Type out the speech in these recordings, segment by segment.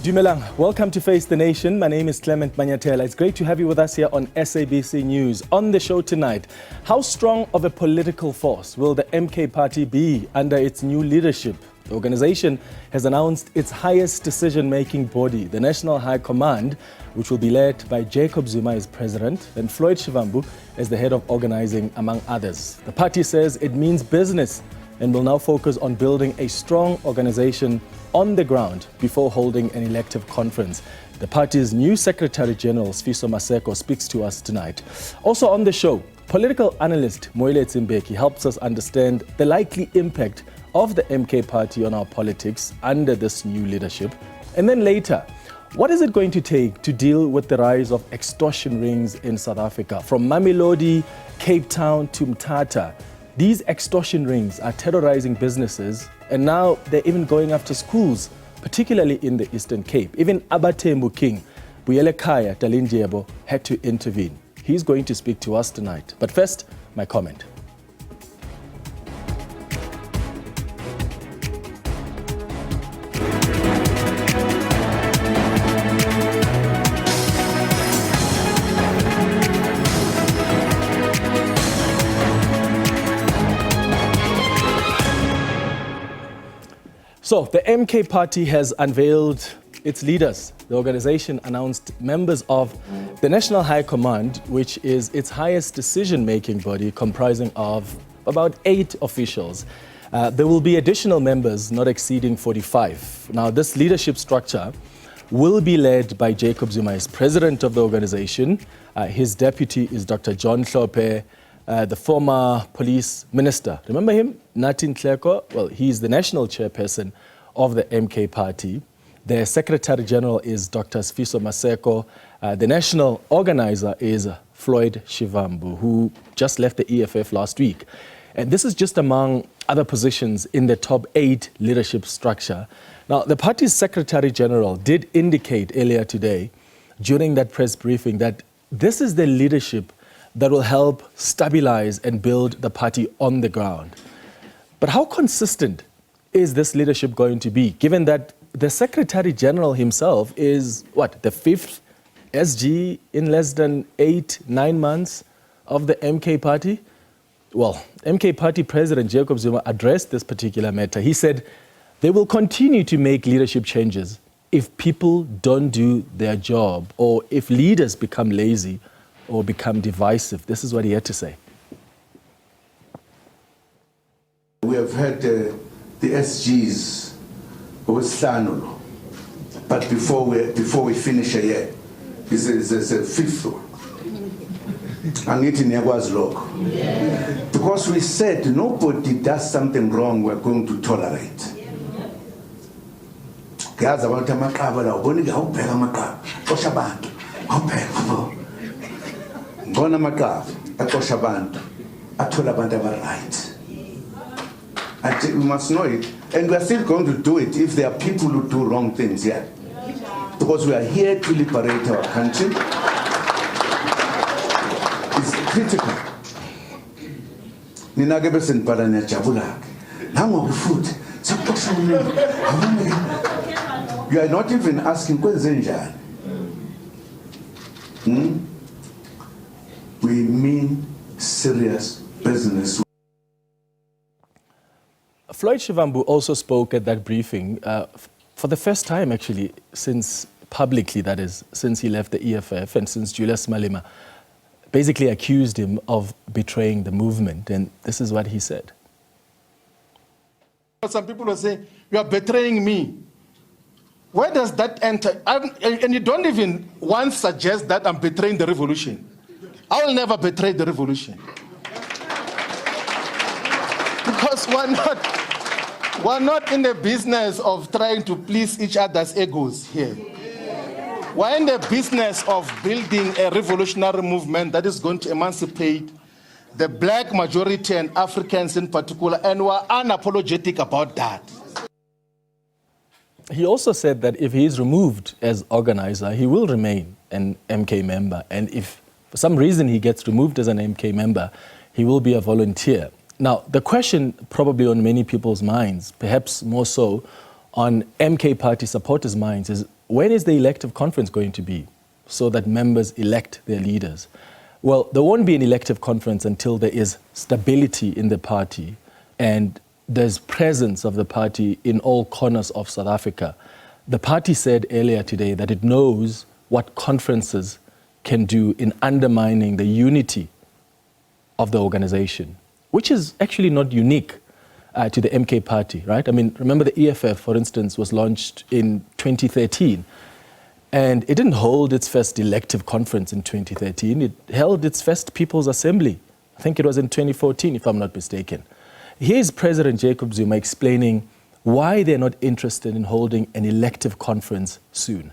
Dumelang, welcome to Face the Nation. My name is Clement Manyatela. It's great to have you with us here on SABC News. On the show tonight, how strong of a political force will the MK party be under its new leadership? The organization has announced its highest decision-making body, the National High Command, which will be led by Jacob Zuma as president and Floyd Shivambu as the head of organizing, among others. The party says it means business and will now focus on building a strong organization on the ground before holding an elective conference. The party's new Secretary General, Sifiso Maseko, speaks to us tonight. Also on the show, political analyst Moeletsi Mbeki helps us understand the likely impact of the MK party on our politics under this new leadership. And then later, what is it going to take to deal with the rise of extortion rings in South Africa? From Mamelodi, Cape Town to Mthatha, these extortion rings are terrorizing businesses, and now they're even going after schools, particularly in the Eastern Cape. Even Abatembu King, Buyelekaya Dalindyebo, had to intervene. He's going to speak to us tonight. But first, my comment. So, the MK party has unveiled its leaders. The organization announced members of the National High Command, which is its highest decision-making body, comprising of about 8 officials. There will be additional members not exceeding 45. Now, this leadership structure will be led by Jacob Zuma as president of the organization. His deputy is Dr. John Hlophe, the former police minister. Remember him? Natin Tleko? Well, he's the national chairperson of the MK party. The Secretary General is Dr. Sifiso Maseko. The National Organiser is Floyd Shivambu, who just left the EFF last week. And this is just among other positions in the top 8 leadership structure. Now, the party's Secretary General did indicate earlier today during that press briefing that this is the leadership that will help stabilize and build the party on the ground. But how consistent is this leadership going to be, given that the Secretary General himself is, the 5th SG in less than 8-9 months of the MK party? Well, MK party President Jacob Zuma addressed this particular matter. He said they will continue to make leadership changes if people don't do their job or if leaders become lazy or become divisive. This is what he had to say. We have had the SGs with Sanulo, but before we finish a year, it's a 5th one. Because we said nobody does something wrong, we're going to tolerate. Ngona makavu aqosha abantu athola abantu abaright. We must know it, and we are still going to do it if there are people who do wrong things here, because we are here to liberate our country. It's critical. Nina ke bese nibhala niyajabula ke nango futhi saqosha umuntu. You are not even asking kwenze njani. We mean serious business. Floyd Shivambu also spoke at that briefing for the first time, actually, since publicly, that is, since he left the EFF and since Julius Malema basically accused him of betraying the movement. And this is what he said. Some people will say, you are betraying me. Where does that enter? And you don't even once suggest that I'm betraying the revolution. I will never betray the revolution. Because we're not in the business of trying to please each other's egos here. We're in the business of building a revolutionary movement that is going to emancipate the black majority and Africans in particular, and we're unapologetic about that. He also said that if he is removed as organizer, he will remain an MK member. And if for some reason he gets removed as an MK member, he will be a volunteer. Now, the question probably on many people's minds, perhaps more so on MK party supporters' minds, is when is the elective conference going to be so that members elect their leaders? Well, there won't be an elective conference until there is stability in the party and there's presence of the party in all corners of South Africa. The party said earlier today that it knows what conferences can do in undermining the unity of the organization, which is actually not unique to the MK party, right? I mean, remember the EFF, for instance, was launched in 2013. And it didn't hold its first elective conference in 2013. It held its first People's Assembly. I think it was in 2014, if I'm not mistaken. Here's President Jacob Zuma explaining why they're not interested in holding an elective conference soon.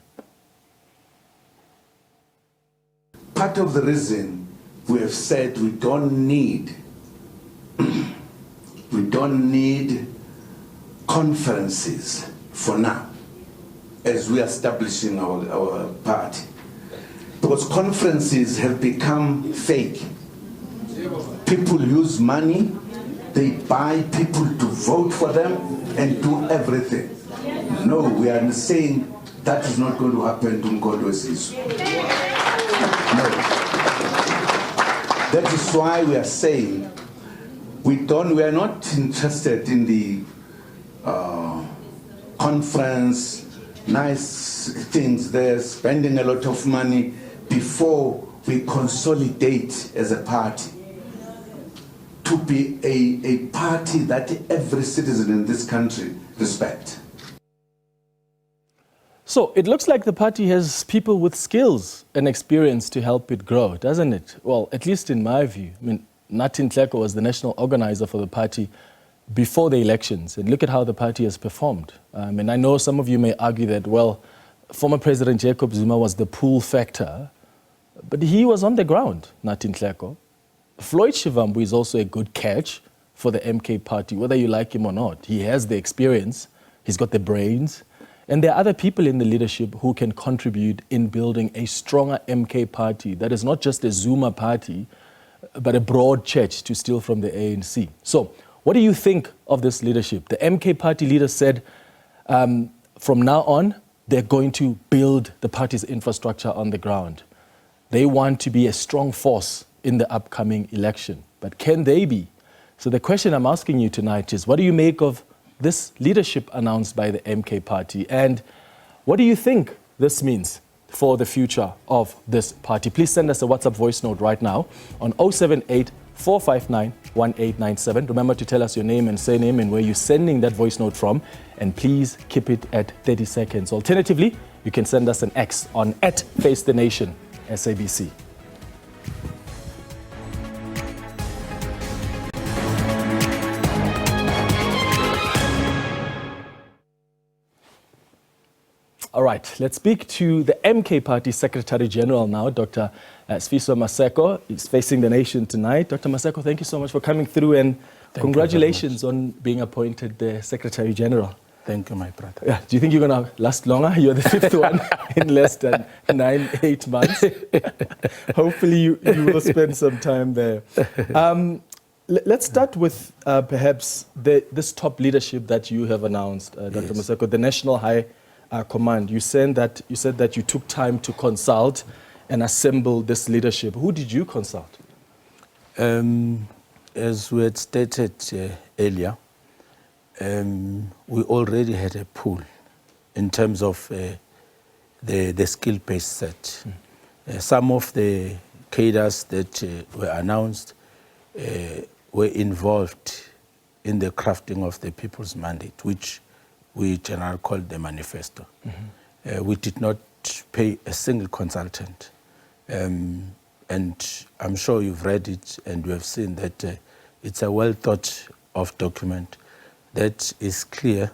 Part of the reason we have said we don't need conferences for now, as we are establishing our party. Because conferences have become fake. People use money, they buy people to vote for them and do everything. No, we are saying that is not going to happen to Umkhonto WeSizwe. No. That is why we are saying we are not interested in the conference, nice things there, spending a lot of money before we consolidate as a party to be a party that every citizen in this country respects. So it looks like the party has people with skills and experience to help it grow, doesn't it? Well, at least in my view. I mean, Nathi Nhleko was the national organizer for the party before the elections, and look at how the party has performed. And I know some of you may argue that, well, former President Jacob Zuma was the pull factor, but he was on the ground, Nathi Nhleko. Floyd Shivambu is also a good catch for the MK party, whether you like him or not. He has the experience, he's got the brains, and there are other people in the leadership who can contribute in building a stronger MK party that is not just a Zuma party, but a broad church, to steal from the ANC. So, what do you think of this leadership? The MK party leader said from now on, they're going to build the party's infrastructure on the ground. They want to be a strong force in the upcoming election. But can they be? So the question I'm asking you tonight is, what do you make of this leadership announced by the MK party? And what do you think this means for the future of this party? Please send us a WhatsApp voice note right now on 078-459-1897. Remember to tell us your name and surname and where you're sending that voice note from. And please keep it at 30 seconds. Alternatively, you can send us an X on @FaceTheNation SABC. All right, let's speak to the MK Party Secretary General now, Dr. Sifiso Maseko. He's facing the nation tonight. Dr. Maseko, thank you so much for coming through, and congratulations on being appointed the Secretary General. Thank you, my brother. Yeah, do you think you're going to last longer? You're the fifth one in less than 8 months. Hopefully you will spend some time there. Let's start with perhaps this top leadership that you have announced, Dr. Yes. Maseko, the National High Command. You said that you took time to consult and assemble this leadership. Who did you consult? As we had stated earlier, we already had a pool in terms of the skill-based set. Some of the cadres that were announced were involved in the crafting of the people's mandate, which we generally call the manifesto. We did not pay a single consultant. And I'm sure you've read it and you have seen that it's a well thought of document that is clear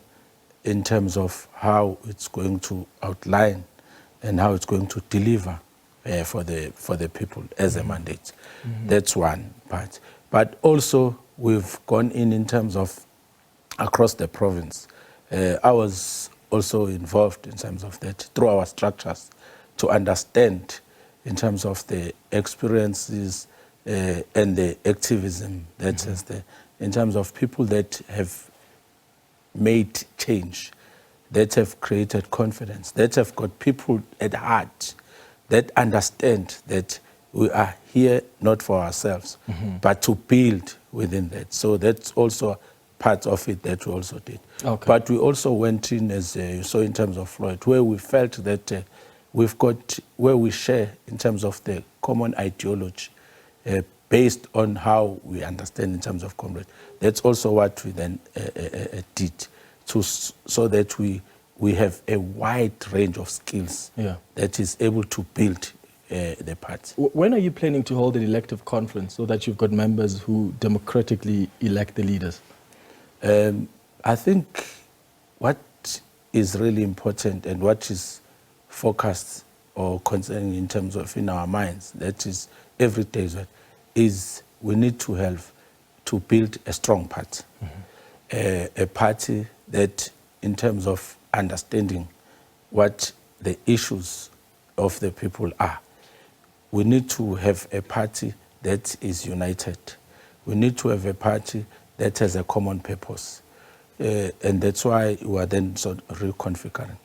in terms of how it's going to outline and how it's going to deliver for the people as a mandate. That's one part. But also we've gone in terms of across the province. I was also involved in terms of that through our structures to understand in terms of the experiences and the activism that is there, in terms of people that have made change that have created confidence, that have got people at heart, that understand that we are here not for ourselves, but to build within that. So that's also part of it that we also did. Okay. But we also went in, as you saw in terms of Floyd, where we felt that we've got, where we share in terms of the common ideology, based on how we understand in terms of comrade. That's also what we then did, so that we have a wide range of skills that is able to build the party. When are you planning to hold an elective conference so that you've got members who democratically elect the leaders? I think what is really important and what is focused or concerning in terms of in our minds, that is every day, is we need to have to build a strong party. A party that in terms of understanding what the issues of the people are. We need to have a party that is united. We need to have a party that has a common purpose. And that's why we are then sort of reconfiguring.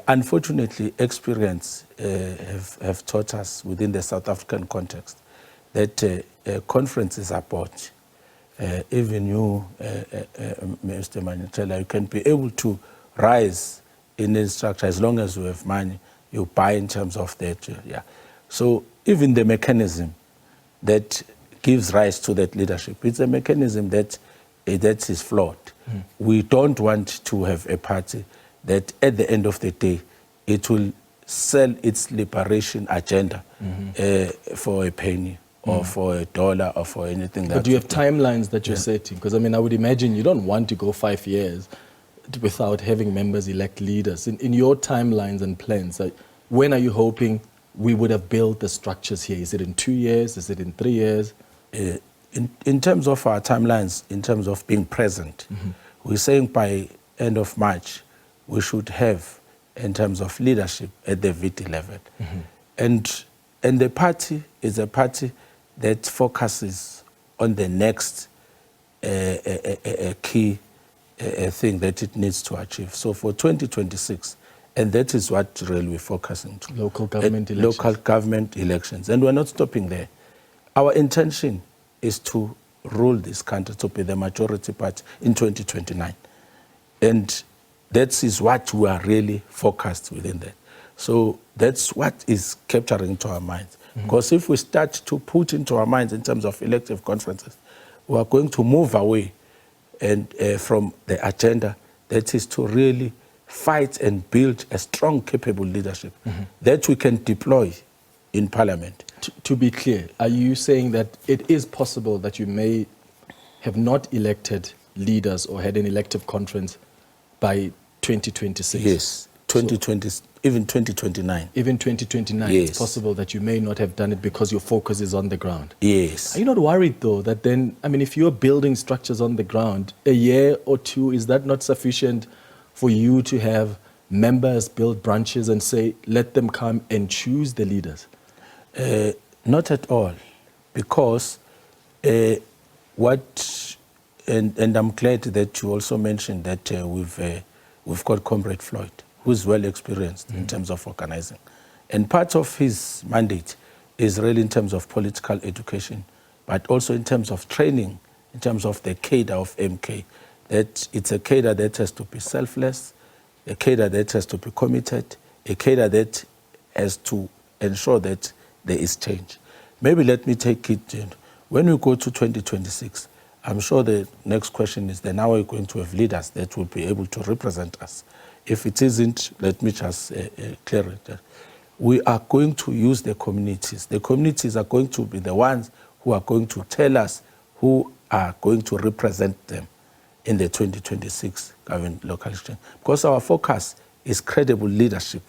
Unfortunately, experience have taught us within the South African context that conferences are bought. Even you, Mr. Manitela, you can be able to rise in a structure as long as you have money, you buy in terms of that. So even the mechanism that gives rise to that leadership, it's a mechanism that is flawed. We don't want to have a party that at the end of the day, it will sell its liberation agenda for a penny or for $1 or for anything. But do you have timelines that you're setting? Because I mean, I would imagine you don't want to go 5 years without having members elect leaders. In your timelines and plans, when are you hoping we would have built the structures here? Is it in 2 years? Is it in 3 years? In terms of our timelines, in terms of being present, we're saying by end of March, we should have, in terms of leadership, at the VT level. And the party is a party that focuses on the next key thing that it needs to achieve. So for 2026, and that is what really we're focusing to. Local government elections. Local government elections. And we're not stopping there. Our intention is to rule this country, to be the majority party in 2029. And that is what we are really focused within that. So that's what is capturing to our minds. Because if we start to put into our minds in terms of elective conferences, we are going to move away and from the agenda that is to really fight and build a strong, capable leadership that we can deploy in Parliament. To be clear, are you saying that it is possible that you may have not elected leaders or had an elective conference by 2026? Yes, 2020, even 2029. Even 2029, yes. It's possible that you may not have done it because your focus is on the ground. Yes. Are you not worried, though, that then, I mean, if you're building structures on the ground, a year or two, is that not sufficient for you to have members build branches and say, let them come and choose the leaders? Not at all, because and I'm glad that you also mentioned that we've got Comrade Floyd, who's well experienced in terms of organizing. And part of his mandate is really in terms of political education, but also in terms of training, in terms of the cadre of MK, that it's a cadre that has to be selfless, a cadre that has to be committed, a cadre that has to ensure that there is change. Maybe let me take it, when we go to 2026, I'm sure the next question is then how are we going to have leaders that will be able to represent us? If it isn't, let me just clear it. We are going to use the communities. The communities are going to be the ones who are going to tell us who are going to represent them in the 2026 government local election. Because our focus is credible leadership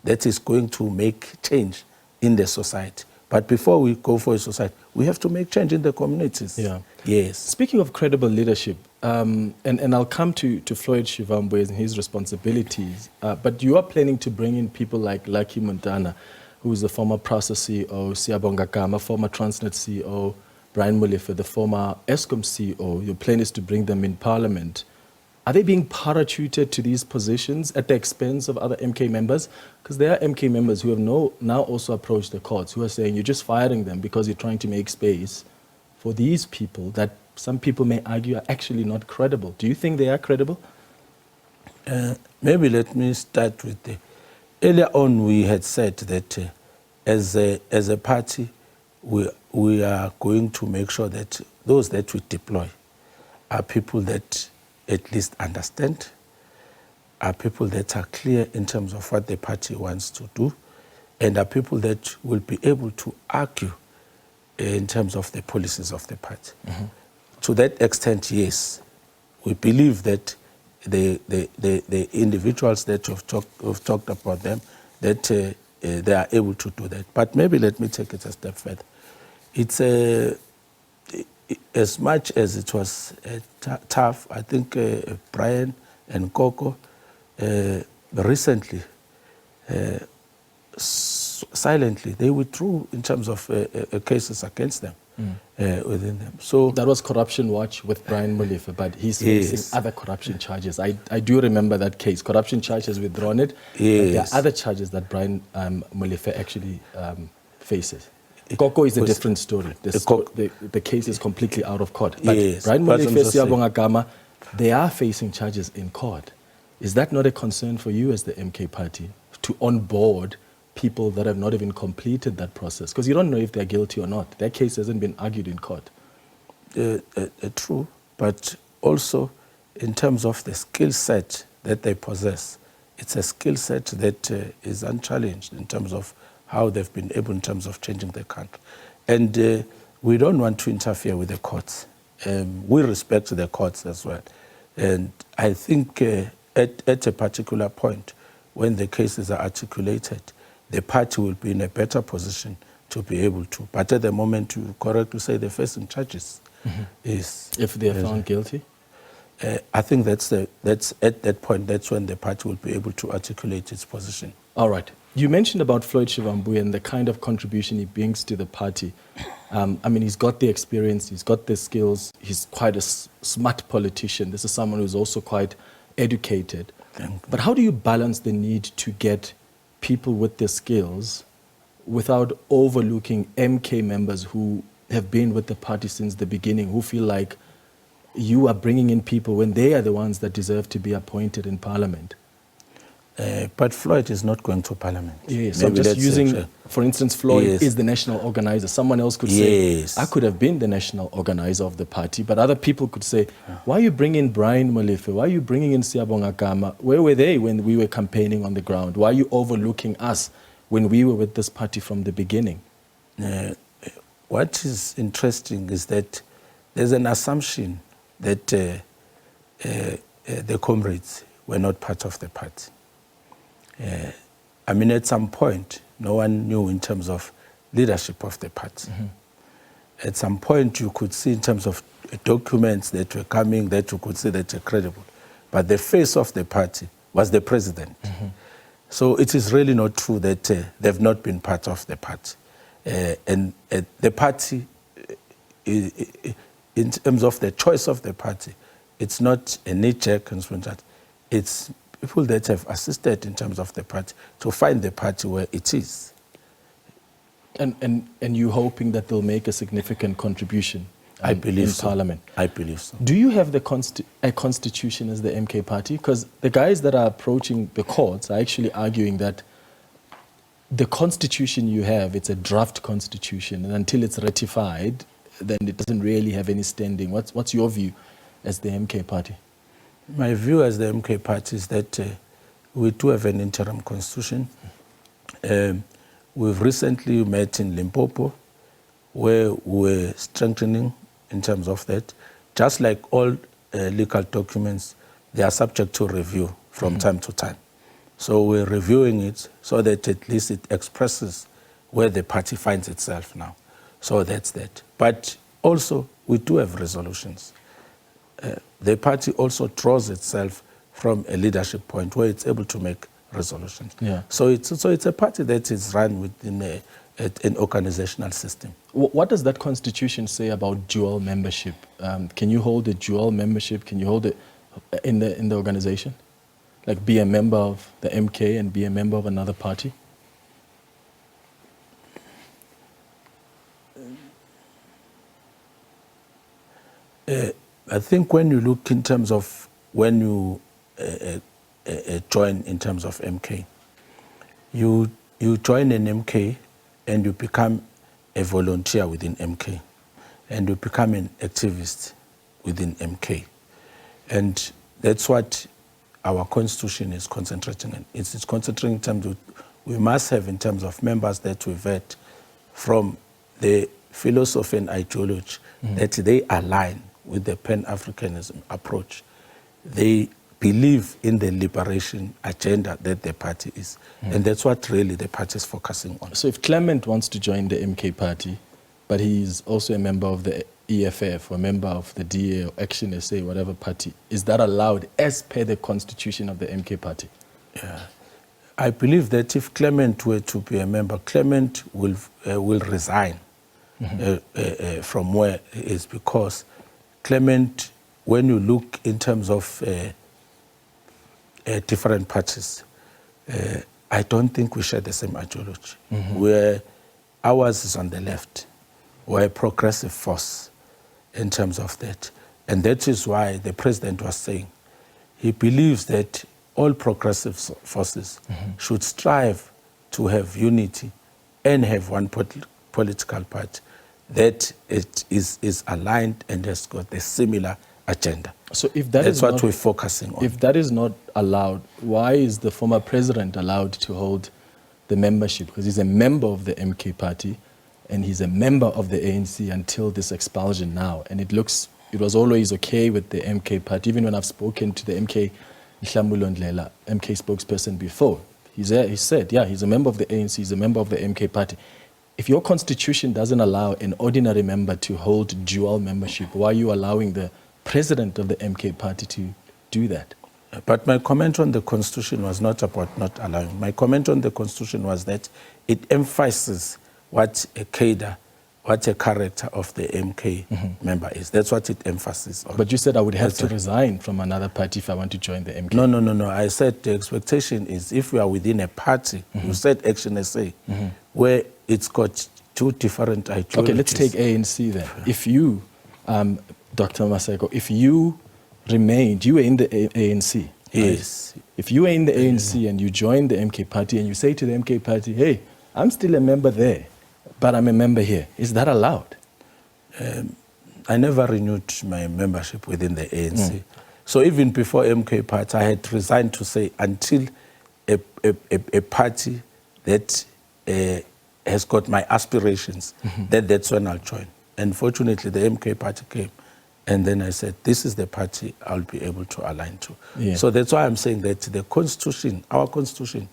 that is going to make change in the society. But before we go for a society, we have to make change in the communities. Yeah. Yes. Speaking of credible leadership, and I'll come to Floyd Shivambu and his responsibilities, but you are planning to bring in people like Lucky Montana, who is the former Prasa CEO, Siyabonga Gama, former Transnet CEO, Brian Molefe, the former Eskom CEO. Your plan is to bring them in Parliament. are they being parachuted to these positions at the expense of other MK members? Because there are MK members who have now also approached the courts who are saying you're just firing them because you're trying to make space for these people that some people may argue are actually not credible. Do you think they are credible? Maybe let me start with earlier on we had said that as a party we are going to make sure that those that we deploy are people that at least understand, are people that are clear in terms of what the party wants to do, and are people that will be able to argue in terms of the policies of the party. Mm-hmm. To that extent, yes, we believe that the individuals that we've talked about them, that they are able to do that. But maybe let me take it a step further. It's as much as it was tough, I think Brian and Coco recently, silently, they withdrew in terms of cases against them within them. So that was Corruption Watch with Brian Molefe, but he's facing other corruption charges. I do remember that case. Corruption charge has withdrawn it. But there are other charges that Brian Molefe actually faces. Coco is a different story. The case is completely out of court. But Brian Molefe, Siyabonga Gama, they are facing charges in court. Is that not a concern for you as the MK party to onboard people that have not even completed that process? Because you don't know if they're guilty or not. Their case hasn't been argued in court. True, but also in terms of the skill set that they possess, it's a skill set that is unchallenged in terms of how they've been able in terms of changing the country. And we don't want to interfere with the courts. We respect the courts as well. And I think at a particular point, when the cases are articulated, the party will be in a better position to be able to. But at the moment, you correctly say the facing charges is... If they are found guilty? I think that's at that point, that's when the party will be able to articulate its position. All right. You mentioned about Floyd Shivambu and the kind of contribution he brings to the party. I mean, he's got the experience, he's got the skills, he's quite a smart politician. This is someone who's also quite educated. But how do you balance the need to get people with the skills without overlooking MK members who have been with the party since the beginning, who feel like you are bringing in people when they are the ones that deserve to be appointed in parliament? But Floyd is not going to parliament. Yes, so I'm just using, for instance, Floyd is the national organizer. Someone else could say, I could have been the national organizer of the party, but other people could say, why are you bringing Brian Molefe? Why are you bringing in Siyabonga Gama? Where were they when we were campaigning on the ground? Why are you overlooking us when we were with this party from the beginning? What is interesting is that there's an assumption that the comrades were not part of the party. I mean, at some point, no one knew in terms of leadership of the party. At some point, you could see in terms of documents that were coming that you could say that were credible. But the face of the party was the president. So it is really not true that they've not been part of the party. And the party, in terms of the choice of the party, it's not a knee-jerk consequence. It's people that have assisted in terms of the party to find the party where it is. And you're hoping that they'll make a significant contribution I believe in so. Parliament? I believe so. Do you have a constitution as the MK party? Because the guys that are approaching the courts are actually arguing that the constitution you have, it's a draft constitution, and until it's ratified, then it doesn't really have any standing. What's your view as the MK party? My view as the MK party is that we do have an interim constitution. We've recently met in Limpopo, where we're strengthening in terms of that. Just like all legal documents, they are subject to review from time to time. So we're reviewing it so that at least it expresses where the party finds itself now. So that's that. But also, we do have resolutions. The party also draws itself from a leadership point where it's able to make resolutions. So it's a party that is run within an organizational system. What does that constitution say about dual membership? Can you hold a dual membership? Can you hold in the organization? Like be a member of the MK and be a member of another party? I think when you look in terms of when you join in terms of MK, you join an MK and you become a volunteer within MK, and you become an activist within MK. And that's what our constitution is concentrating on. It's concentrating in terms of, we must have in terms of members that we've had from the philosophy and ideology that they align with the Pan-Africanism approach. They believe in the liberation agenda that the party is. And that's what really the party is focusing on. So if Clement wants to join the MK party, but he's also a member of the EFF or a member of the DA or Action SA, whatever party, is that allowed as per the constitution of the MK party? Yeah. I believe that if Clement were to be a member, Clement will resign from where he is, because Clement, when you look in terms of different parties, I don't think we share the same ideology. Where ours is on the left, we're a progressive force in terms of that. And that is why the president was saying he believes that all progressive forces should strive to have unity and have one political party that it is aligned and has got a similar agenda. So if that's what we're focusing on. If that is not allowed, why is the former president allowed to hold the membership? Because he's a member of the MK party and he's a member of the ANC until this expulsion now. And it was always okay with the MK party. Even when I've spoken to the MK spokesperson before, he said, yeah, he's a member of the ANC, he's a member of the MK party. If your constitution doesn't allow an ordinary member to hold dual membership, why are you allowing the president of the MK party to do that? But my comment on the constitution was not about not allowing. My comment on the constitution was that it emphasizes what a cadre, what a character of the MK member is. That's what it emphasizes on. But you said I would have to resign from another party if I want to join the MK. No. I said the expectation is if we are within a party, you said Action SA, where it's got two different ideologies. Okay, let's take ANC then. If you, Dr. Maseko, if you remained, you were in the ANC. Yes. Right? If you were in the ANC and you joined the MK party and you say to the MK party, hey, I'm still a member there, but I'm a member here, is that allowed? I never renewed my membership within the ANC. So even before MK party, I had resigned to say until a party that has got my aspirations, that's when I'll join. And fortunately, the MK party came. And then I said, this is the party I'll be able to align to. Yeah. So that's why I'm saying that the constitution, our constitution,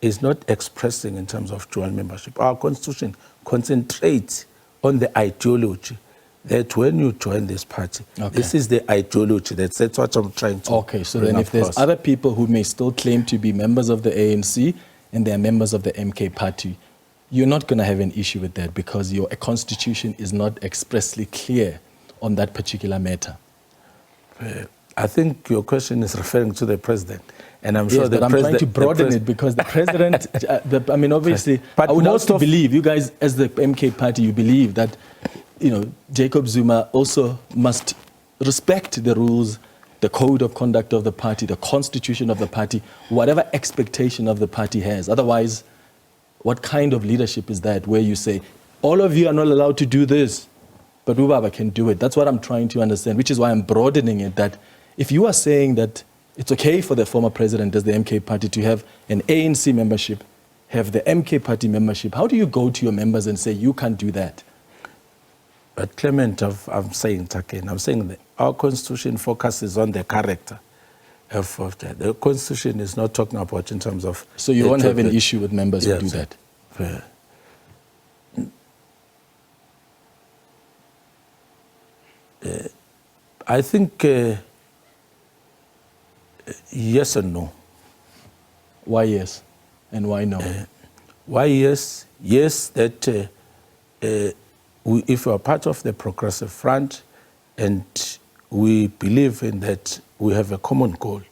is not expressing in terms of dual membership. Our constitution concentrates on the ideology that when you join this party, this is the ideology. That's what I'm trying to Okay, so then if there's other people who may still claim to be members of the ANC and they're members of the MK party, you're not going to have an issue with that because your constitution is not expressly clear on that particular matter. I think your question is referring to the president. And I'm sure but I'm trying to broaden it because the president, I mean, obviously, but I would also believe, you guys as the MK party, you believe that, Jacob Zuma also must respect the rules, the code of conduct of the party, the constitution of the party, whatever expectation of the party has. Otherwise, what kind of leadership is that where you say, all of you are not allowed to do this, but Ubaba can do it? That's what I'm trying to understand, which is why I'm broadening it, that if you are saying that it's okay for the former president as the MK party to have an ANC membership, have the MK party membership, how do you go to your members and say you can't do that? But Clement, I'm saying it again, I'm saying that our constitution focuses on the character of that. The constitution is not talking about in terms of... So you won't have an issue with members who do that? I think yes and no. Why yes and why no? Why yes? Yes, that if you are part of the Progressive Front and we believe in that we have a common goal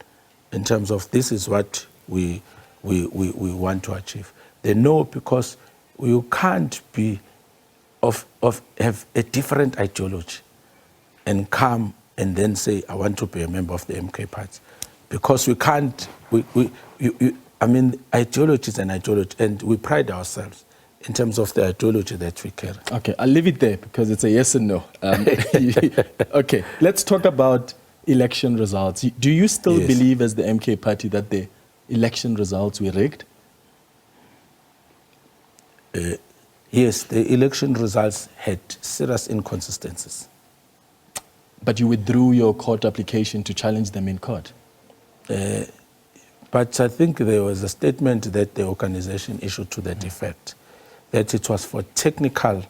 in terms of this is what we want to achieve. They know because you can't be have a different ideology and come and then say, I want to be a member of the MK party. Because we can't, I mean, ideology is an ideology, and we pride ourselves in terms of the ideology that we carry. Okay, I'll leave it there because it's a yes and no. Okay, let's talk about election results. Do you still believe as the MK party that the election results were rigged? Yes, the election results had serious inconsistencies. But you withdrew your court application to challenge them in court? But I think there was a statement that the organization issued to that effect, that it was for technical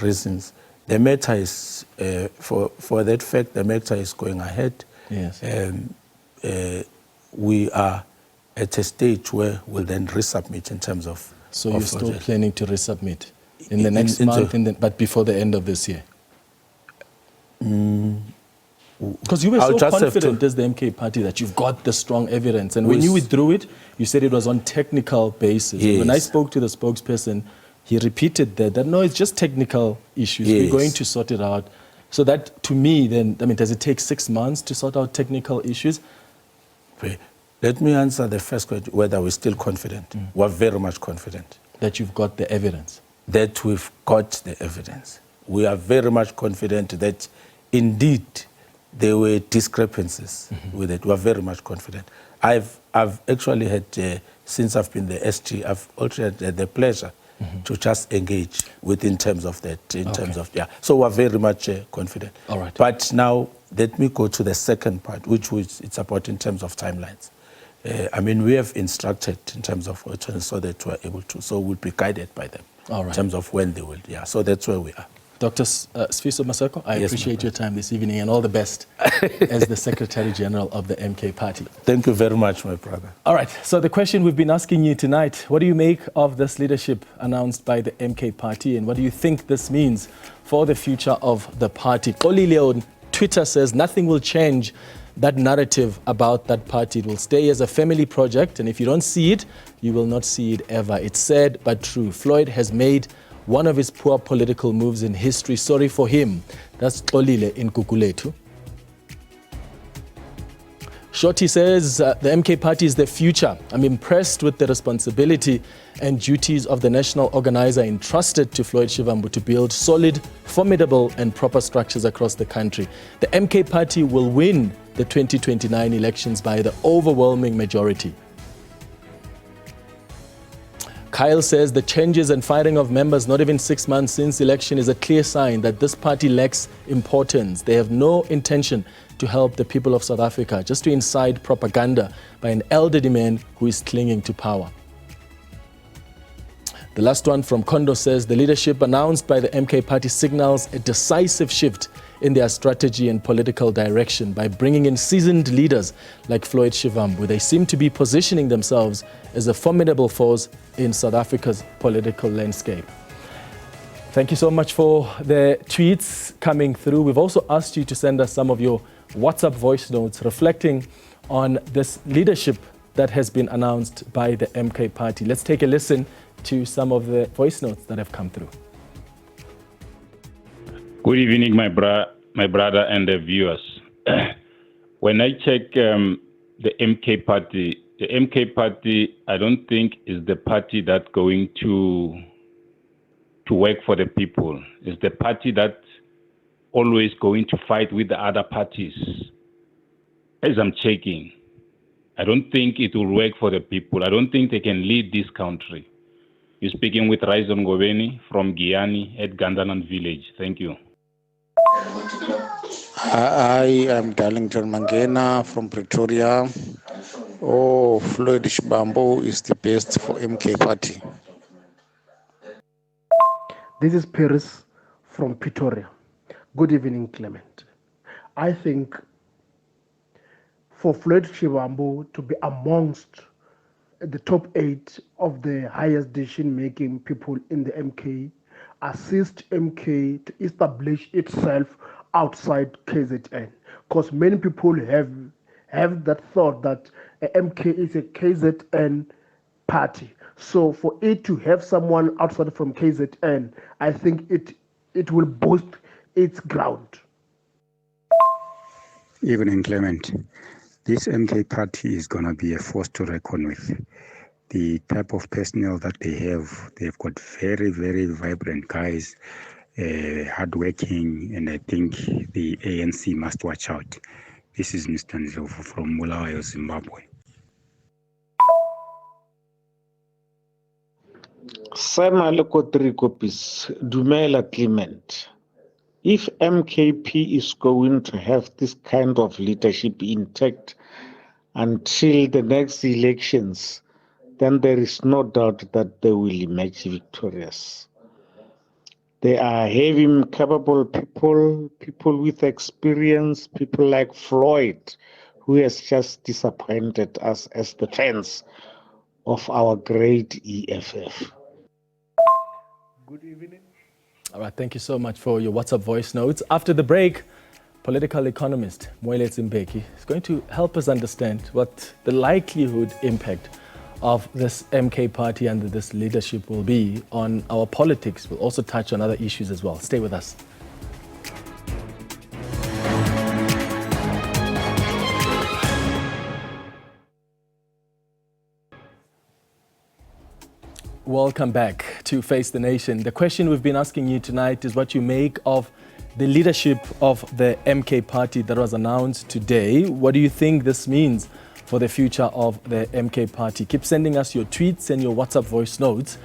reasons. The matter is, for that fact, the matter is going ahead. Yes. We are at a stage where we'll then resubmit in terms of... So you're still planning to resubmit in the next month, but before the end of this year? Because you were so confident as the MK party that you've got the strong evidence. And when you withdrew it, you said it was on technical basis. Yes. When I spoke to the spokesperson, he repeated that no, it's just technical issues. Yes. We're going to sort it out. So that, to me, then, I mean, does it take 6 months to sort out technical issues? Let me answer the first question, whether we're still confident. We're very much confident. That you've got the evidence? That we've got the evidence. We are very much confident that, indeed, there were discrepancies with it. We are very much confident. I've actually had, since I've been the SG, I've also had the pleasure to just engage with in terms of that, terms of, So we're very much confident. All right. But now, let me go to the second part, which it's about in terms of timelines. I mean, we have instructed in terms of so that we're able to, so we'll be guided by them. All right. In terms of when they will, so that's where we are. Dr. Sifiso Maseko, I appreciate your time this evening and all the best as the Secretary General of the MK Party. Thank you very much, my brother. All right, so the question we've been asking you tonight, what do you make of this leadership announced by the MK Party, and what do you think this means for the future of the party? Olile on Twitter says nothing will change that narrative about that party. It will stay as a family project, and if you don't see it, you will not see it ever. It's sad but true. Floyd has made one of his poor political moves in history. Sorry for him. That's Olile in Kukuletu. Shorty says, the MK party is the future. I'm impressed with the responsibility and duties of the National Organiser entrusted to Floyd Shivambu to build solid, formidable and proper structures across the country. The MK party will win the 2029 elections by the overwhelming majority. Kyle says the changes and firing of members not even 6 months since election is a clear sign that this party lacks importance. They have no intention to help the people of South Africa, just to incite propaganda by an elderly man who is clinging to power. The last one from Kondo says the leadership announced by the MK party signals a decisive shift in their strategy and political direction by bringing in seasoned leaders like Floyd Shivambu. They seem to be positioning themselves as a formidable force in South Africa's political landscape. Thank you so much for the tweets coming through. We've also asked you to send us some of your WhatsApp voice notes reflecting on this leadership that has been announced by the MK party. Let's take a listen to some of the voice notes that have come through. Good evening, my brother and the viewers. When I check the MK party, I don't think is the party that's going to work for the people. It's the party that always going to fight with the other parties. As I'm checking, I don't think it will work for the people. I don't think they can lead this country. You're speaking with Raison Goveni from Guyani at Gandaland Village. Thank you. I am Darlington Mangena from Pretoria. Oh, Floyd Shivambu is the best for MK party. This is Paris from Pretoria. Good evening, Clement. I think for Floyd Shivambu to be amongst the top 8 of the highest decision-making people in the MK, assist MK to establish itself outside KZN, because many people have that thought that MK is a KZN party. So for it to have someone outside from KZN, I think it will boost its ground. Evening, Clement. This MK party is going to be a force to reckon with. The type of personnel that they have, they've got very, very vibrant guys, hardworking, and I think the ANC must watch out. This is Mr. Ndlovu from Bulawayo, Zimbabwe. Simon Kotrikopis, Dumela Clement. If MKP is going to have this kind of leadership intact until the next elections, then there is no doubt that they will emerge victorious. They are having capable people, people with experience, people like Floyd, who has just disappointed us as the fans of our great EFF. Good evening. All right, thank you so much for your WhatsApp voice notes. After the break, political economist Moeletsi Mbeki is going to help us understand what the likelihood impact of this MK party and this leadership will be on our politics. We'll also touch on other issues as well. Stay with us. Welcome back to Face the Nation. The question we've been asking you tonight is what you make of the leadership of the MK party that was announced today. What do you think this means for the future of the MK party? Keep sending us your tweets and your WhatsApp voice notes.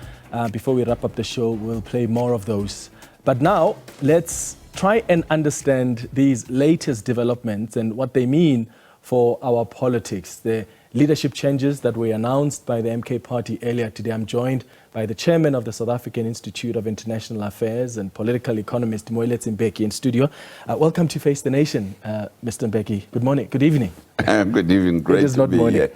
Before we wrap up the show, we'll play more of those. But now, let's try and understand these latest developments and what they mean for our politics. The leadership changes that were announced by the MK party earlier today. I'm joined by the chairman of the South African Institute of International Affairs and political economist Moeletsi Mbeki in studio. Welcome to Face the Nation, Mr. Mbeki. Good morning. Good evening. Good evening. Great to be here.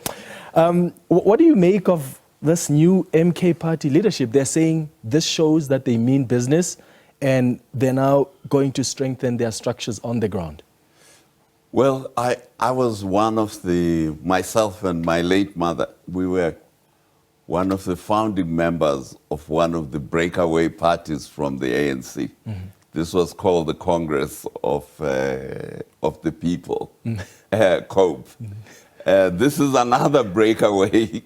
What do you make of this new MK party leadership? They're saying this shows that they mean business and they're now going to strengthen their structures on the ground. Well, I was one of myself and my late mother, we were one of the founding members of one of the breakaway parties from the ANC. Mm-hmm. This was called the Congress of the People, COPE. Mm-hmm. This is another breakaway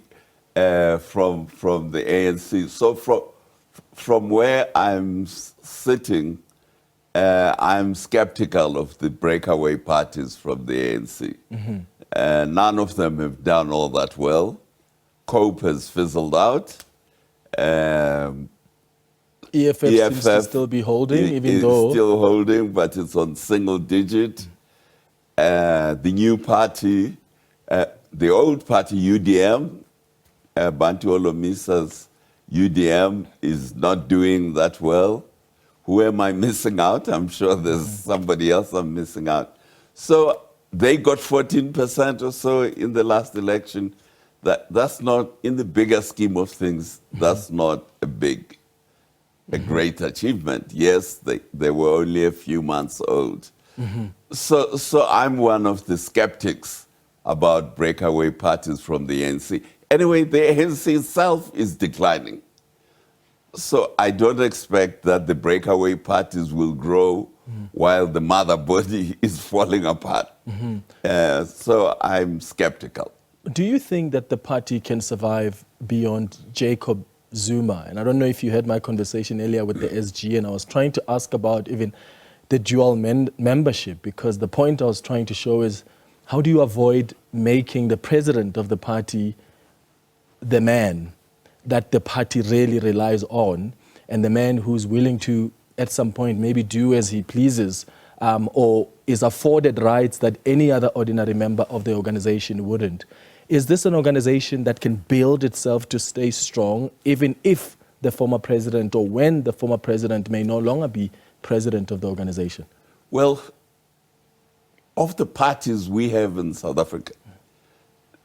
from the ANC. So from where I'm sitting, I'm skeptical of the breakaway parties from the ANC. Mm-hmm. None of them have done all that well. COPE has fizzled out. EFF seems to still be holding, even though... still holding, but it's on single digit. The new party, the old party, UDM, Bantu Olomisa's UDM, is not doing that well. Who am I missing out? I'm sure there's somebody else I'm missing out. So they got 14% or so in the last election. That's not, in the bigger scheme of things, that's not a great achievement. Yes, they were only a few months old. Mm-hmm. So I'm one of the skeptics about breakaway parties from the ANC. Anyway, the ANC itself is declining. So I don't expect that the breakaway parties will grow while the mother body is falling apart. Mm-hmm. So I'm skeptical. Do you think that the party can survive beyond Jacob Zuma? And I don't know if you had my conversation earlier with the SG, and I was trying to ask about even the dual membership, because the point I was trying to show is how do you avoid making the president of the party the man that the party really relies on, and the man who's willing to, at some point, maybe do as he pleases, or is afforded rights that any other ordinary member of the organization wouldn't? Is this an organization that can build itself to stay strong, even if the former president, or when the former president may no longer be president of the organization? Well, of the parties we have in South Africa,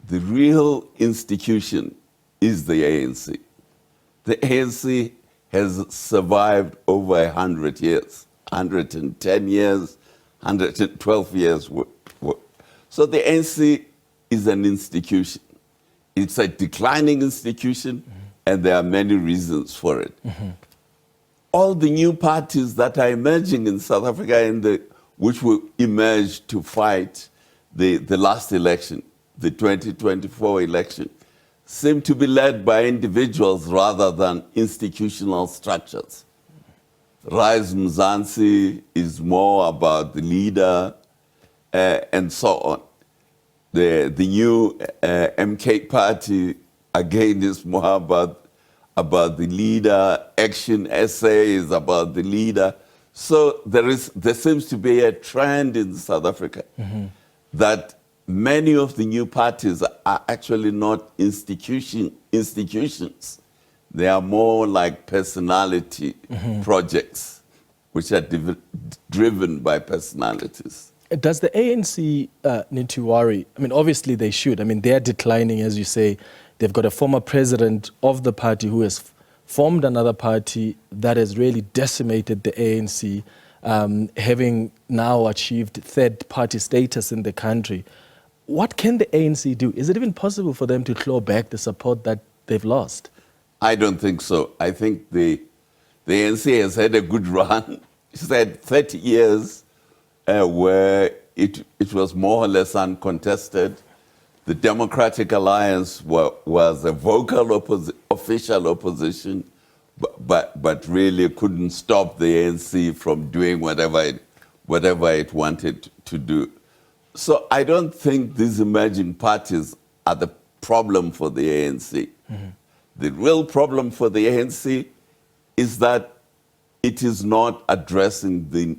the real institution is the ANC. The ANC has survived over 100 years, 110 years, 112 years. So the ANC is an institution. It's a declining institution, and there are many reasons for it. All the new parties that are emerging in South Africa which will emerge to fight the last election, the 2024 election, seem to be led by individuals rather than institutional structures. Rise Mzansi is more about the leader and so on. The new MK party, again, is more about the leader. Action SA is about the leader. So there seems to be a trend in South Africa that many of the new parties are actually not institutions. They are more like personality projects, which are driven by personalities. Does the ANC need to worry? I mean, obviously they should. I mean, they're declining, as you say. They've got a former president of the party who has formed another party that has really decimated the ANC, having now achieved third-party status in the country. What can the ANC do? Is it even possible for them to claw back the support that they've lost? I don't think so. I think the ANC has had a good run. It's had 30 years where it was more or less uncontested. The Democratic Alliance was a vocal official opposition, but really couldn't stop the ANC from doing whatever it wanted to do. So I don't think these emerging parties are the problem for the ANC. The real problem for the ANC is that it is not addressing the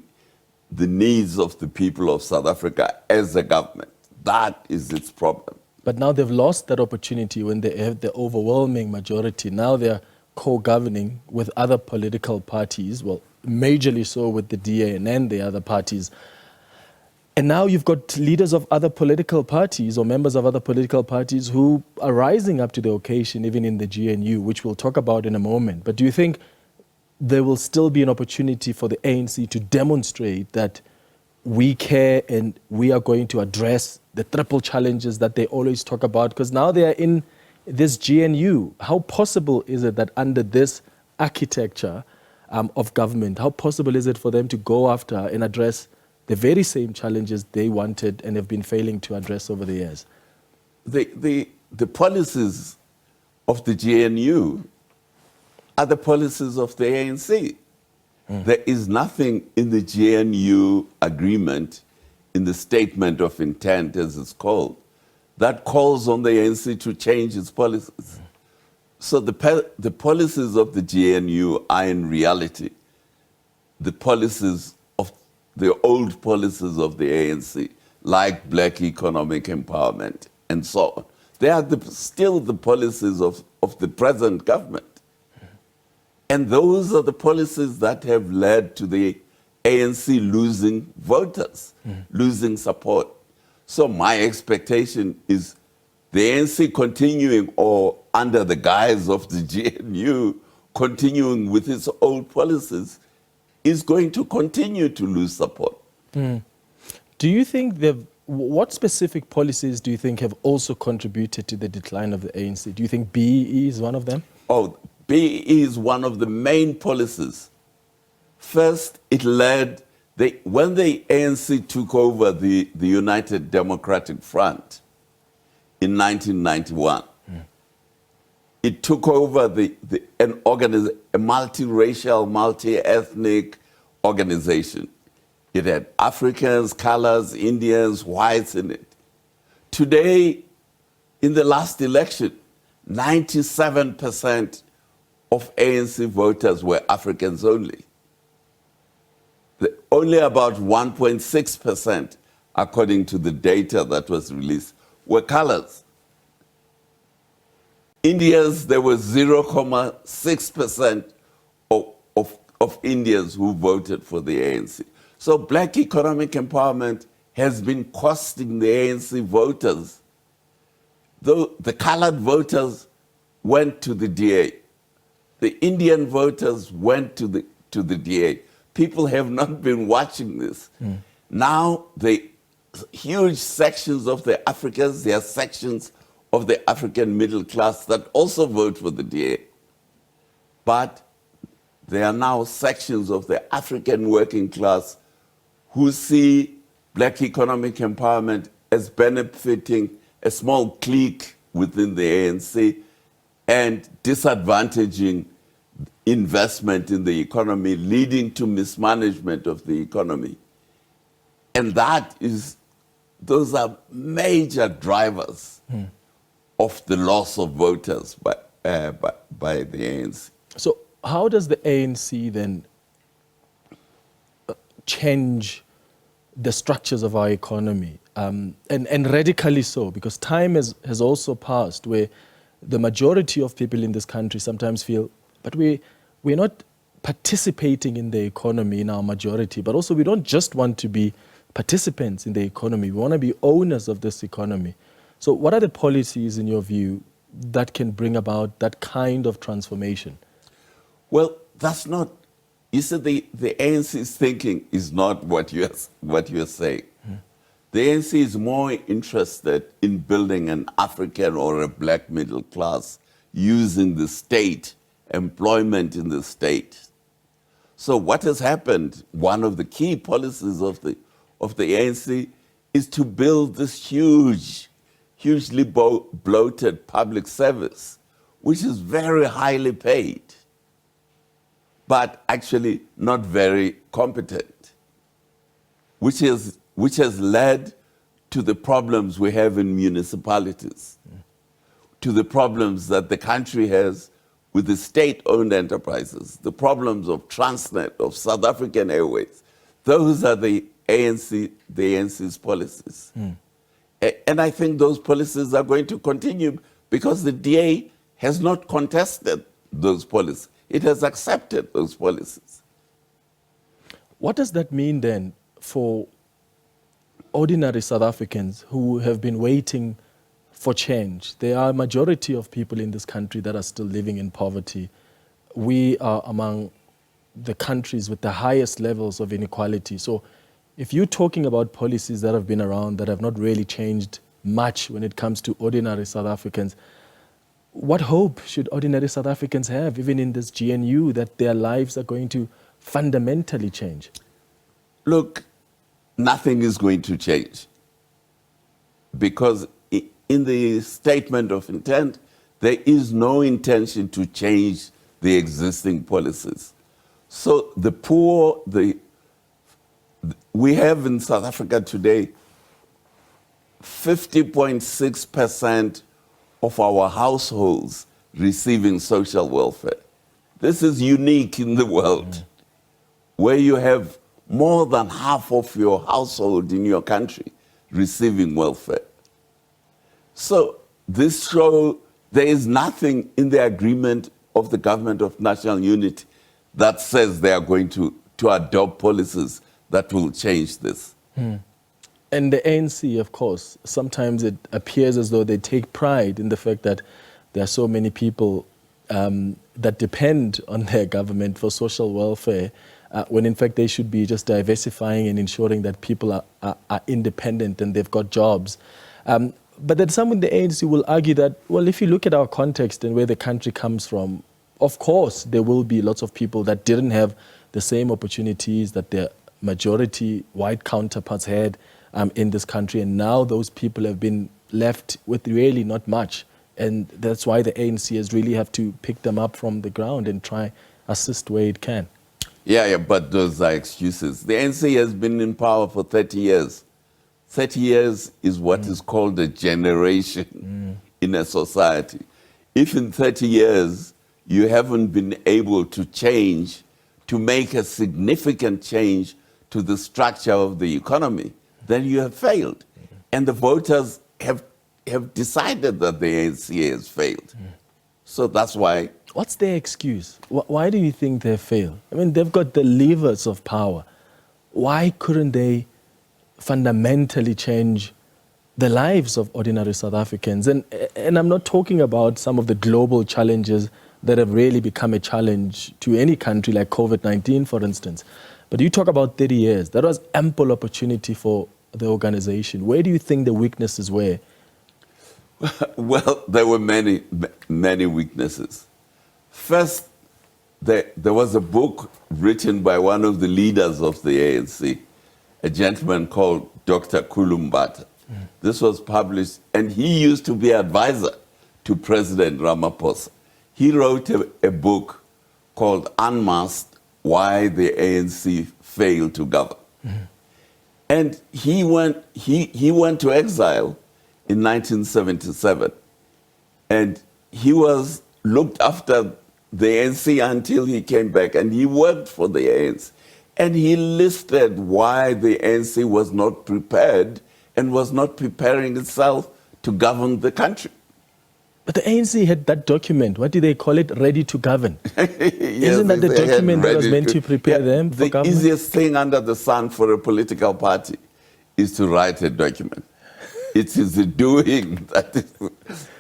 needs of the people of South Africa as a government. That is its problem. But now they've lost that opportunity when they have the overwhelming majority. Now they're co-governing with other political parties, well, majorly so with the DA and the other parties. And now you've got leaders of other political parties or members of other political parties who are rising up to the occasion, even in the GNU, which we'll talk about in a moment. But do you think there will still be an opportunity for the ANC to demonstrate that we care and we are going to address the triple challenges that they always talk about? Because now they are in this GNU. How possible is it that under this architecture of government, how possible is it for them to go after and address the very same challenges they wanted and have been failing to address over the years? The policies of the GNU are the policies of the ANC. There is nothing in the GNU agreement, in the statement of intent, as it's called, that calls on the ANC to change its policies. So the policies of the GNU are in reality the policies of the old policies of the ANC, like black economic empowerment and so on. They are still the policies of the present government. And those are the policies that have led to the ANC losing voters, losing support. So my expectation is the ANC continuing, or under the guise of the GNU, continuing with its old policies, is going to continue to lose support. Do you think what specific policies do you think have also contributed to the decline of the ANC? Do you think BEE is one of them? Oh, BEE is one of the main policies. First, it led, when the ANC took over the United Democratic Front in 1991, it took over a multiracial, multi-ethnic organization. It had Africans, colors, Indians, whites in it. Today, in the last election, 97% of ANC voters were Africans only. Only about 1.6%, according to the data that was released, were colors. Indians, there was 0.6% of Indians who voted for the ANC. So black economic empowerment has been costing the ANC voters. Though the colored voters went to the DA, the Indian voters went to the DA. People have not been watching this. Now, the huge sections of the Africans, there are sections of the African middle class that also vote for the DA. But there are now sections of the African working class who see black economic empowerment as benefiting a small clique within the ANC and disadvantaging investment in the economy, leading to mismanagement of the economy. And those are major drivers of the loss of voters by the ANC. So how does the ANC then change the structures of our economy, and radically so, because time has also passed where the majority of people in this country sometimes feel, but we're not participating in the economy in our majority, but also we don't just want to be participants in the economy, we want to be owners of this economy. So what are the policies, in your view, that can bring about that kind of transformation? Well, that's not, you said the ANC's thinking is not what you're saying. The ANC is more interested in building an African or a black middle class using the state, employment in the state. So what has happened, one of the key policies of the ANC is to build this hugely bloated public service, which is very highly paid, but actually not very competent, which has led to the problems we have in municipalities, to the problems that the country has with the state-owned enterprises, the problems of Transnet, of South African Airways. Those are the ANC's policies. And I think those policies are going to continue because the DA has not contested those policies. It has accepted those policies. What does that mean then for ordinary South Africans who have been waiting for change? There are a majority of people in this country that are still living in poverty. We are among the countries with the highest levels of inequality. So if you're talking about policies that have been around that have not really changed much when it comes to ordinary South Africans, what hope should ordinary South Africans have, even in this GNU, that their lives are going to fundamentally change? Look, nothing is going to change because in the statement of intent, there is no intention to change the existing policies. So the poor, we have in South Africa today 50.6% of our households receiving social welfare. This is unique in the world, where you have more than half of your household in your country receiving welfare. So this shows there is nothing in the agreement of the Government of National Unity that says they are going to adopt policies that will change this. And the ANC, of course, sometimes it appears as though they take pride in the fact that there are so many people that depend on their government for social welfare, when in fact they should be just diversifying and ensuring that people are independent and they've got jobs. But then some in the ANC will argue that, well, if you look at our context and where the country comes from, of course there will be lots of people that didn't have the same opportunities that their majority white counterparts had in this country, and now those people have been left with really not much, and that's why the ANC has really have to pick them up from the ground and try assist where it can. Yeah, but those are excuses. The ANC has been in power for 30 years. 30 years is what is called a generation in a society. If in 30 years you haven't been able to change, to make a significant change to the structure of the economy, then you have failed. And the voters have decided that the ANC has failed. So that's why. What's their excuse? Why do you think they fail? I mean, they've got the levers of power. Why couldn't they fundamentally change the lives of ordinary South Africans? And I'm not talking about some of the global challenges that have really become a challenge to any country, like COVID-19, for instance. But you talk about 30 years. That was ample opportunity for the organization. Where do you think the weaknesses were? Well, there were many, many weaknesses. First, there was a book written by one of the leaders of the ANC, a gentleman called Dr. Kulumbata. This was published, and he used to be advisor to President Ramaphosa. He wrote a book called Unmasked, Why the ANC Failed to Govern. And he went to exile in 1977. And he was looked after the ANC until he came back, and he worked for the ANC. And he listed why the ANC was not prepared and was not preparing itself to govern the country. But the ANC had that document. What do they call it? Ready to govern. Yes, Isn't that the they had document that was ready meant to prepare them for the government? The easiest thing under the sun for a political party is to write a document. It is the doing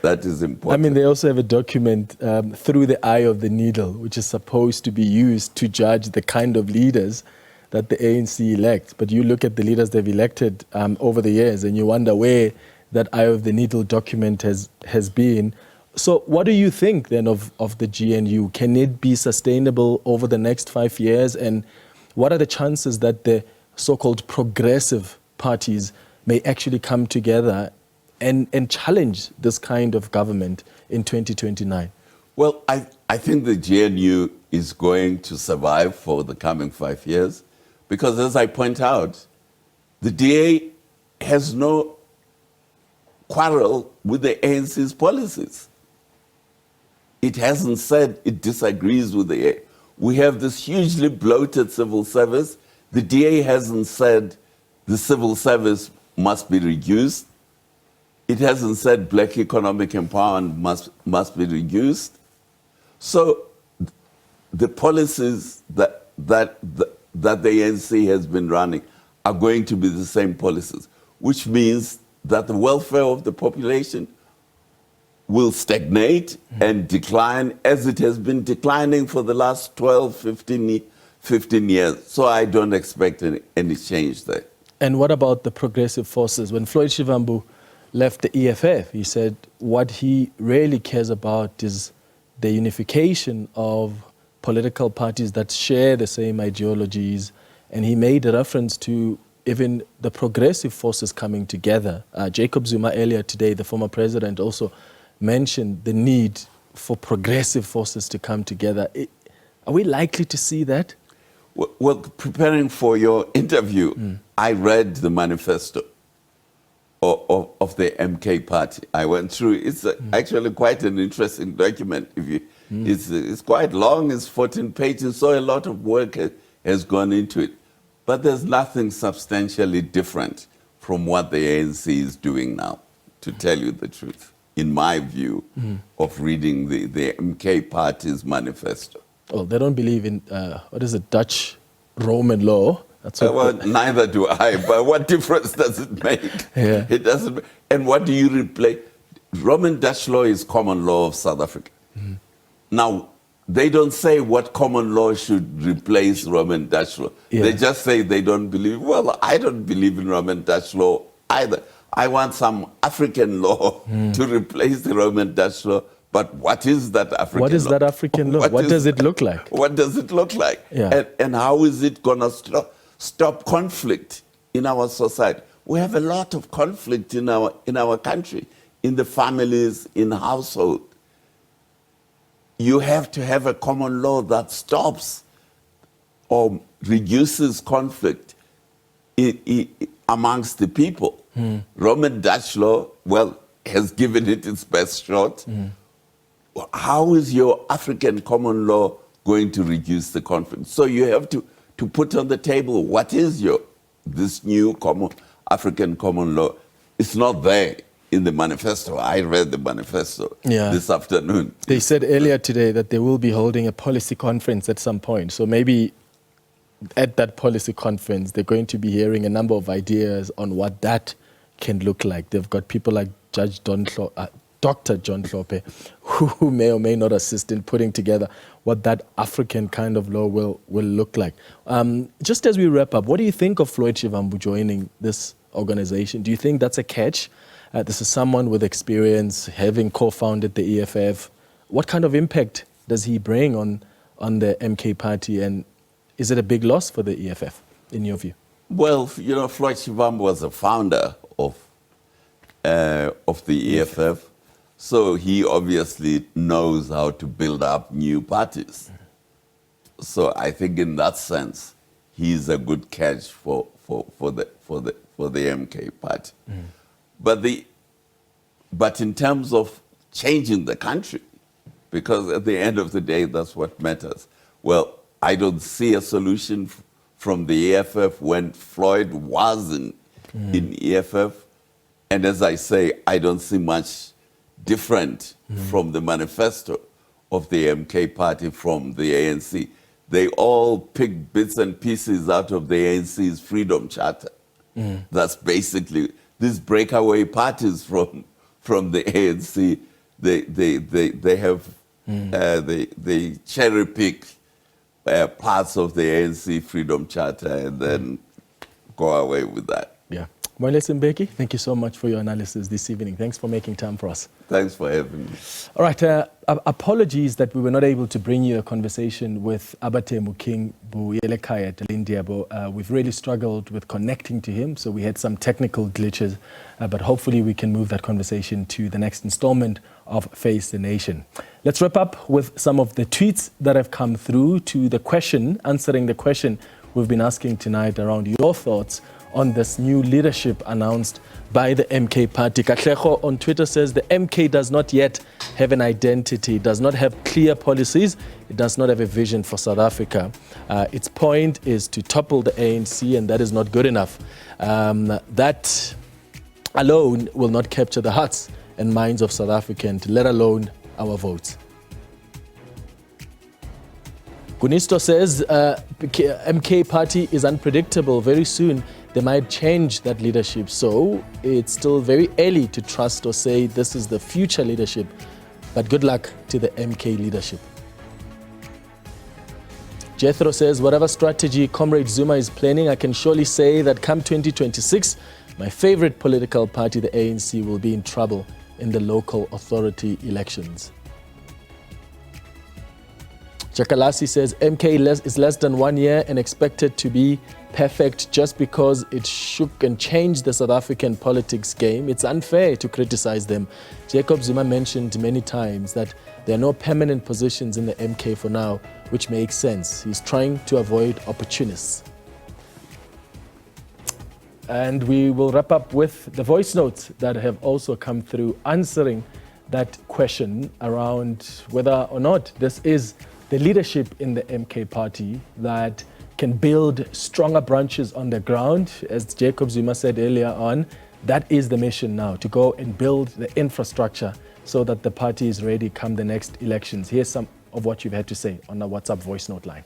that is important. I mean, they also have a document through the eye of the needle, which is supposed to be used to judge the kind of leaders that the ANC elects. But you look at the leaders they've elected over the years and you wonder where that eye of the needle document has been. So what do you think then of the GNU? Can it be sustainable over the next 5 years? And what are the chances that the so-called progressive parties may actually come together and challenge this kind of government in 2029? Well, I think the GNU is going to survive for the coming 5 years because, as I point out, the DA has no quarrel with the ANC's policies. It hasn't said it disagrees with the A. We have this hugely bloated civil service. The DA hasn't said the civil service must be reduced. It hasn't said black economic empowerment must be reduced. So the policies that the ANC has been running are going to be the same policies, which means that the welfare of the population will stagnate and decline as it has been declining for the last 12, 15 years. So I don't expect any change there. And what about the progressive forces? When Floyd Shivambu left the EFF, he said what he really cares about is the unification of political parties that share the same ideologies. And he made a reference to even the progressive forces coming together. Jacob Zuma earlier today, the former president, also mentioned the need for progressive forces to come together. Are we likely to see that? Well, preparing for your interview, I read the manifesto of the MK party. I went through it. It's actually quite an interesting document. It's quite long, it's 14 pages, so a lot of work has gone into it. But there's nothing substantially different from what the ANC is doing now, to tell you the truth, in my view of reading the MK party's manifesto. Well, they don't believe in, what is it, Dutch Roman law? That's what Well, neither do I, but what difference does it make? Yeah. It doesn't. And what do you replace? Roman Dutch law is common law of South Africa. Now, they don't say what common law should replace Roman Dutch law. Yeah. They just say they don't believe. Well, I don't believe in Roman Dutch law either. I want some African law to replace the Roman Dutch law. But what is that African law? What is that African law? What does it look like? What does it look like? Yeah. And how is it going to stop conflict in our society? We have a lot of conflict in our country, in the families, in the household. You have to have a common law that stops or reduces conflict amongst the people. Roman Dutch law, well, has given it its best shot. How is your African common law going to reduce the conflict? So you have to put on the table, what is this new African common law? It's not there in the manifesto. I read the manifesto this afternoon. They said earlier today that they will be holding a policy conference at some point. So maybe at that policy conference, they're going to be hearing a number of ideas on what that can look like. They've got people like Judge Dr. John Hlophe, who may or may not assist in putting together what that African kind of law will look like. Just as we wrap up, what do you think of Floyd Shivambu joining this organization? Do you think that's a catch? This is someone with experience, having co-founded the EFF. What kind of impact does he bring on the MK party, and is it a big loss for the EFF, in your view? Well, you know, Floyd Shivambu was a founder of the EFF, so he obviously knows how to build up new parties. So I think in that sense, he's a good catch for the MK party. But in terms of changing the country, because at the end of the day, that's what matters. Well, I don't see a solution from the EFF when Floyd was in EFF. And as I say, I don't see much different from the manifesto of the MK party from the ANC. They all pick bits and pieces out of the ANC's Freedom Charter. That's basically these breakaway parties from the ANC. They have they cherry pick parts of the ANC Freedom Charter and then go away with that. Yeah. Moeletsi Mbeki, thank you so much for your analysis this evening. Thanks for making time for us. Thanks for having me. All right. Apologies that we were not able to bring you a conversation with Abatemu King Buyelekaya at Lindiabo. We've really struggled with connecting to him, so we had some technical glitches, but hopefully we can move that conversation to the next installment of Face the Nation. Let's wrap up with some of the tweets that have come through to the question, answering the question we've been asking tonight around your thoughts on this new leadership announced by the MK party. Katlego on Twitter says the MK does not yet have an identity, does not have clear policies, it does not have a vision for South Africa. Its point is to topple the ANC, and that is not good enough. That alone will not capture the hearts and minds of South Africans, let alone our votes. Gunisto says MK party is unpredictable. Very soon they might change that leadership. So it's still very early to trust or say this is the future leadership. But good luck to the MK leadership. Jethro says, whatever strategy Comrade Zuma is planning, I can surely say that come 2026, my favorite political party, the ANC, will be in trouble in the local authority elections. Chakalasi says MK is less than 1 year and expected to be perfect just because it shook and changed the South African politics game. It's unfair to criticize them. Jacob Zuma mentioned many times that there are no permanent positions in the MK for now, which makes sense. He's trying to avoid opportunists. And we will wrap up with the voice notes that have also come through answering that question around whether or not this is the leadership in the MK party that can build stronger branches on the ground. As Jacob Zuma said earlier on, that is the mission now, to go and build the infrastructure so that the party is ready come the next elections. Here's some of what you've had to say on the WhatsApp voice note line.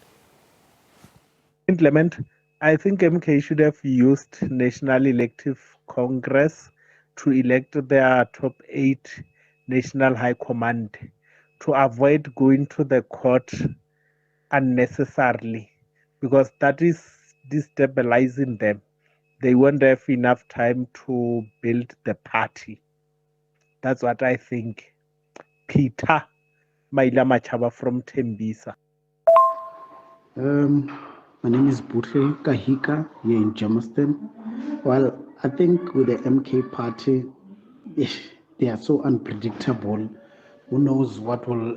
Implement. I think MK should have used National Elective Congress to elect their top 8 National High Command to avoid going to the court unnecessarily, because that is destabilizing them. They won't have enough time to build the party. That's what I think. Peter Maila Machaba from Tembisa. My name is Buthe Kahika here in Germiston. Well, I think with the MK party, they are so unpredictable. Who knows what will,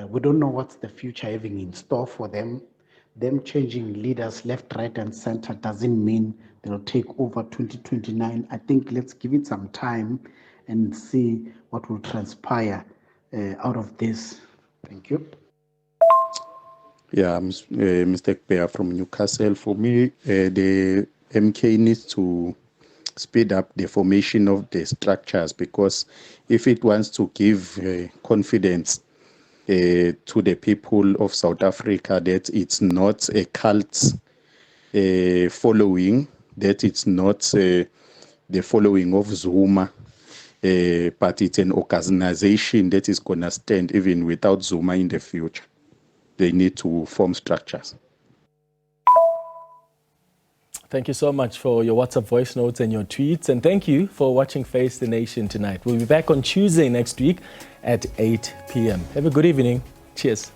we don't know what's the future having in store for them. Them changing leaders left, right, and center doesn't mean they'll take over 2029. I think let's give it some time and see what will transpire out of this. Thank you. Yeah, I'm Mr. Bear from Newcastle. For me, the MK needs to speed up the formation of the structures, because if it wants to give confidence to the people of South Africa that it's not a cult following, that it's not the following of Zuma, but it's an organization that is going to stand even without Zuma in the future. They need to form structures. Thank you so much for your WhatsApp voice notes and your tweets. And thank you for watching Face the Nation tonight. We'll be back on Tuesday next week at 8 p.m. Have a good evening. Cheers.